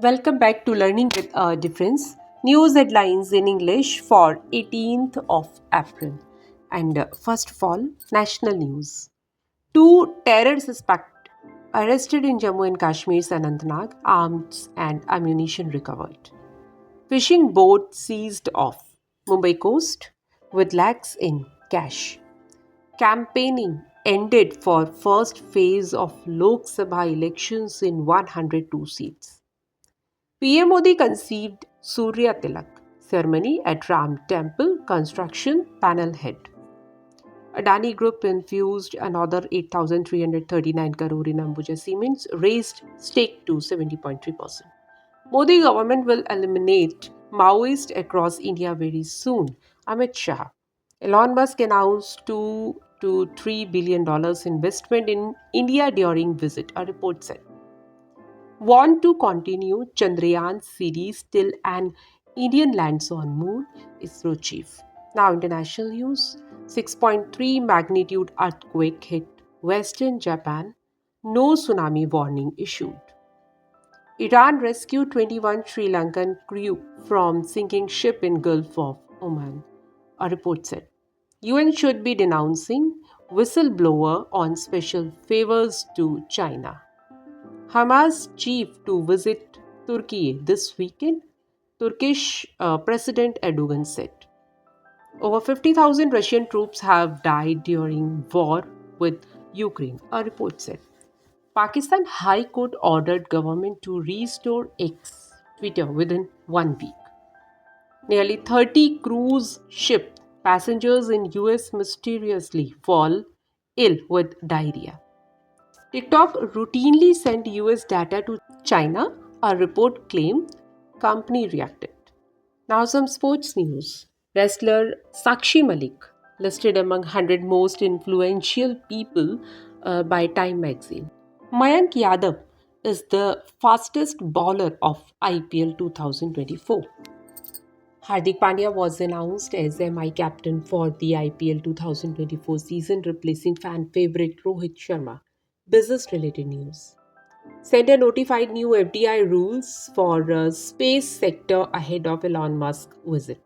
Welcome back to Learning with a Difference. News headlines in English for 18th of April. And first of all, national news. Two terror suspects arrested in Jammu and Kashmir's Anantnag, arms and ammunition recovered. Fishing boat seized off Mumbai coast with lakhs in cash. Campaigning ended for first phase of Lok Sabha elections in 102 seats. PM Modi conceived Surya Tilak ceremony at Ram Temple construction panel head. Adani Group infused another 8,339 crore in Ambuja Cements, raised stake to 70.3%. Modi government will eliminate Maoists across India very soon. Amit Shah. Elon Musk announced $2 to $3 billion investment in India during visit, a report said. Want to continue Chandrayaan series till an Indian lands on moon, ISRO chief. Now international news. 6.3 magnitude earthquake hit western Japan. No tsunami warning issued. Iran rescued 21 Sri Lankan crew from sinking ship in Gulf of Oman, a report said. UN should be denouncing whistleblower on special favors to China. Hamas chief to visit Turkey this weekend, Turkish President Erdogan said. Over 50,000 Russian troops have died during war with Ukraine, a report said. Pakistan High Court ordered government to restore X Twitter within 1 week. Nearly 30 cruise ship passengers in US mysteriously fall ill with diarrhea. TikTok routinely sent US data to China, a report claimed. Company reacted. Now some sports news. Wrestler Sakshi Malik listed among 100 most influential people by Time magazine. Mayank Yadav is the fastest bowler of IPL 2024. Hardik Pandya was announced as MI captain for the IPL 2024 season, replacing fan favorite Rohit Sharma. Business related news. Center notified new FDI rules for space sector ahead of Elon Musk visit.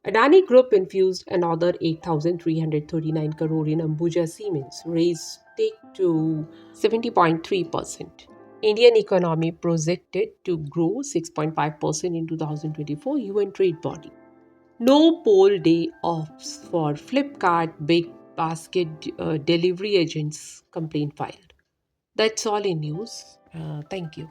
Adani Group infused another 8,339 crore in Ambuja Cements, raised stake to 70.3%. Indian economy projected to grow 6.5% in 2024, UN trade body. No poll day offs for Flipkart big basket delivery agents, complaint filed. That's all in news. Thank you.